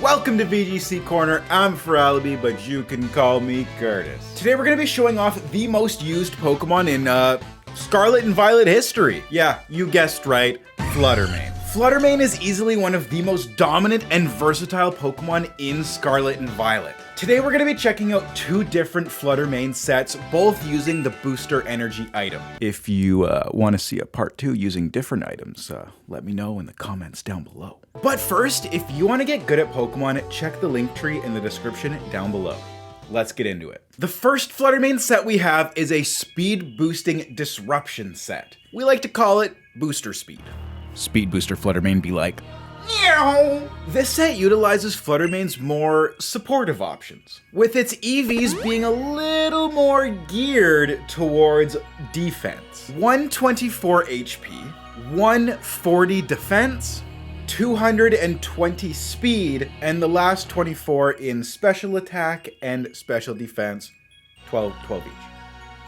Welcome to VGC Corner. I'm Feralibi, but you can call me Curtis. Today we're going to be showing off the most used Pokemon in Scarlet and Violet history. Yeah, you guessed right, Flutter Mane. Flutter Mane is easily one of the most dominant and versatile Pokemon in Scarlet and Violet. Today we're going to be checking out two different Flutter Mane sets, both using the Booster Energy item. If you want to see a part 2 using different items, let me know in the comments down below. But first, if you want to get good at Pokemon, check the link tree in the description down below. Let's get into it. The first Flutter Mane set we have is a speed boosting disruption set. We like to call it Booster Speed. Speed Booster Flutter Mane be like, meow. This set utilizes Flutter Mane's more supportive options, with its EVs being a little more geared towards defense. 124 HP, 140 defense, 220 speed, and the last 24 in special attack and special defense, 12 each.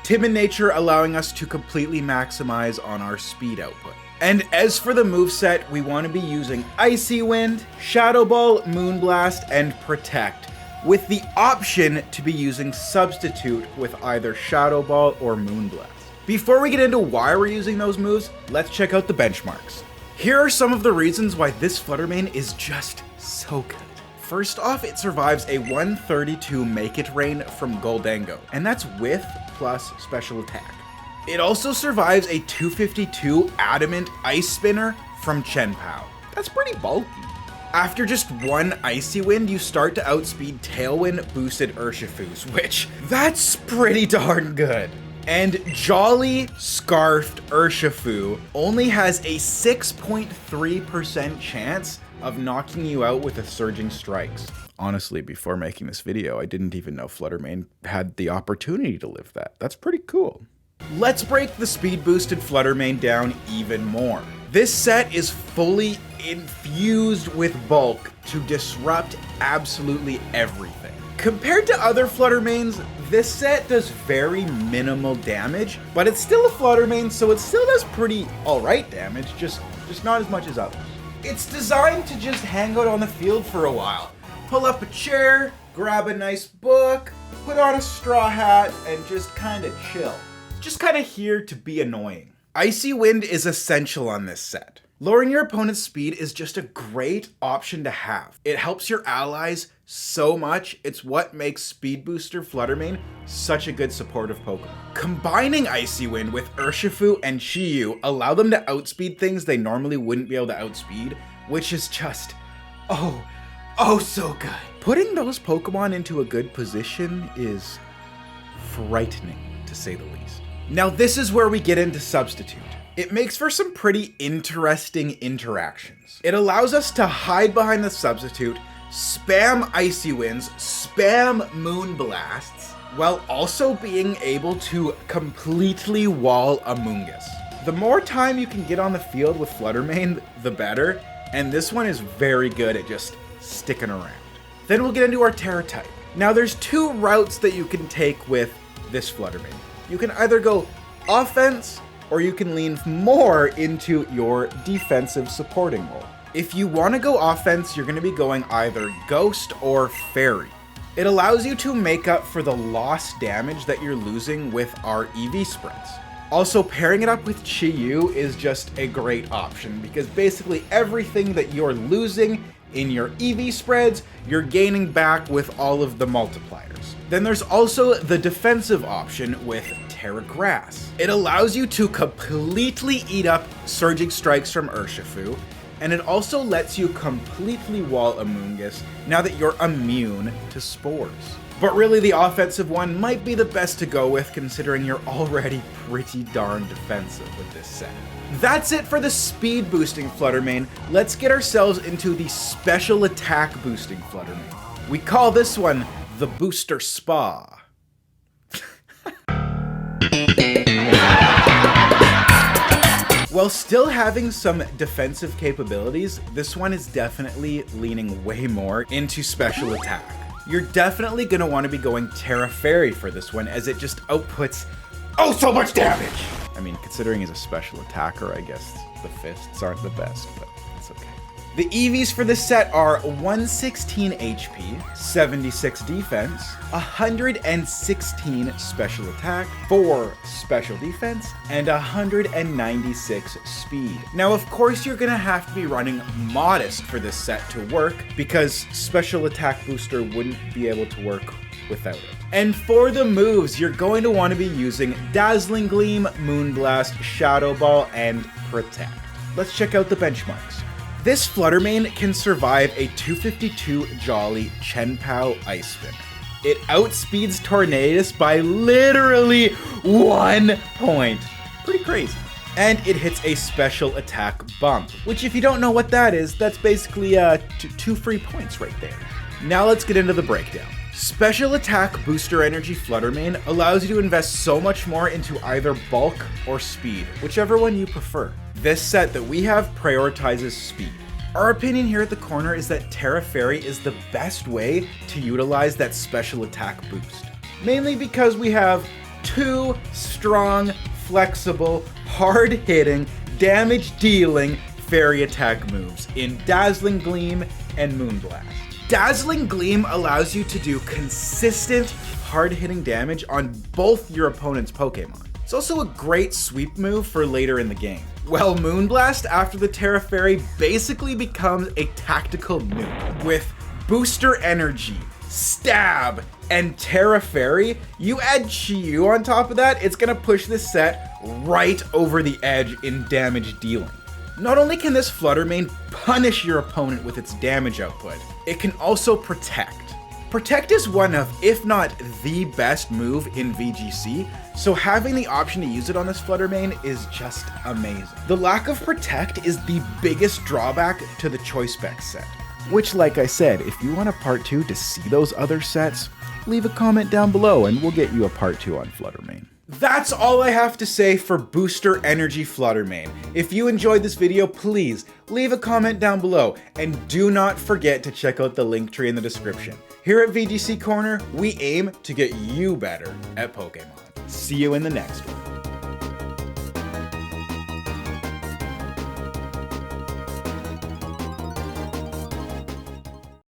Timid nature allowing us to completely maximize on our speed output. And as for the moveset, we want to be using Icy Wind, Shadow Ball, Moonblast, and Protect, with the option to be using Substitute with either Shadow Ball or Moonblast. Before we get into why we're using those moves, let's check out the benchmarks. Here are some of the reasons why this Flutter Mane is just so good. First off, it survives a 132 Make It Rain from Goldango, and that's with plus special attack. It also survives a 252 Adamant Ice Spinner from Chenpao. That's pretty bulky. After just one Icy Wind, you start to outspeed Tailwind boosted Urshifus, which, that's pretty darn good. And Jolly Scarfed Urshifu only has a 6.3% chance of knocking you out with a Surging Strikes. Honestly, before making this video, I didn't even know Flutter Mane had the opportunity to live that. That's pretty cool. Let's break the speed boosted Flutter Mane down even more. This set is fully infused with bulk to disrupt absolutely everything. Compared to other Flutter Manes, this set does very minimal damage, but it's still a Flutter Mane, so it still does pretty alright damage, just not as much as others. It's designed to just hang out on the field for a while. Pull up a chair, grab a nice book, put on a straw hat, and just kinda chill. Just kinda here to be annoying. Icy Wind is essential on this set. Lowering your opponent's speed is just a great option to have. It helps your allies so much. It's what makes Speed Booster Flutter Mane such a good supportive Pokemon. Combining Icy Wind with Urshifu and Chi-Yu allow them to outspeed things they normally wouldn't be able to outspeed, which is just, oh so good. Putting those Pokemon into a good position is frightening, to say the least. Now this is where we get into Substitute. It makes for some pretty interesting interactions. It allows us to hide behind the Substitute, spam Icy Winds, spam Moonblasts, while also being able to completely wall Amoonguss. The more time you can get on the field with Flutter Mane, the better, and this one is very good at just sticking around. Then we'll get into our Terra type. Now there's two routes that you can take with this Flutter Mane. You can either go offense, or you can lean more into your defensive supporting role. If you want to go offense, you're going to be going either Ghost or Fairy. It allows you to make up for the lost damage that you're losing with our EV spreads. Also, pairing it up with Chi-Yu is just a great option, because basically everything that you're losing in your EV spreads, you're gaining back with all of the multipliers. Then there's also the defensive option with Terra Grass. It allows you to completely eat up Surging Strikes from Urshifu, and it also lets you completely wall Amoonguss now that you're immune to spores. But really the offensive one might be the best to go with, considering you're already pretty darn defensive with this set. That's it for the speed boosting Flutter Mane. Let's get ourselves into the special attack boosting Flutter Mane. We call this one the Booster Spa. While still having some defensive capabilities, this one is definitely leaning way more into special attack. You're definitely going to want to be going Terra Fairy for this one, as it just outputs so much damage! I mean, considering he's a special attacker, I guess the fists aren't the best, but it's okay. The EVs for this set are 116 HP, 76 defense, 116 special attack, 4 special defense, and 196 speed. Now, of course, you're gonna have to be running modest for this set to work because special attack booster wouldn't be able to work without it. And for the moves, you're going to want to be using Dazzling Gleam, Moonblast, Shadow Ball, and Protect. Let's check out the benchmarks. This Flutter Mane can survive a 252 Jolly Chen-Pao Ice Spin. It outspeeds Tornadus by literally 1 point. Pretty crazy. And it hits a special attack bump, which if you don't know what that is, that's basically 2 free points right there. Now let's get into the breakdown. Special attack booster energy Flutter Mane allows you to invest so much more into either bulk or speed, whichever one you prefer. This set that we have prioritizes speed. Our opinion here at the corner is that Terra Fairy is the best way to utilize that special attack boost. Mainly because we have 2 strong, flexible, hard-hitting, damage-dealing fairy attack moves in Dazzling Gleam and Moonblast. Dazzling Gleam allows you to do consistent, hard-hitting damage on both your opponent's Pokémon. It's also a great sweep move for later in the game. Well, Moonblast, after the Terra Fairy, basically becomes a tactical nuke. With Booster Energy, Stab, and Terra Fairy, you add Chi-Yu on top of that, it's gonna push this set right over the edge in damage dealing. Not only can this Flutter Mane punish your opponent with its damage output, it can also protect. Protect is one of, if not the best move in VGC, so having the option to use it on this Flutter Mane is just amazing. The lack of Protect is the biggest drawback to the Choice Spec set. Which, like I said, if you want a part 2 to see those other sets, leave a comment down below and we'll get you a part 2 on Flutter Mane. That's all I have to say for Booster Energy Flutter Mane. If you enjoyed this video, please leave a comment down below and do not forget to check out the link tree in the description. Here at VGC Corner, we aim to get you better at Pokemon. See you in the next one.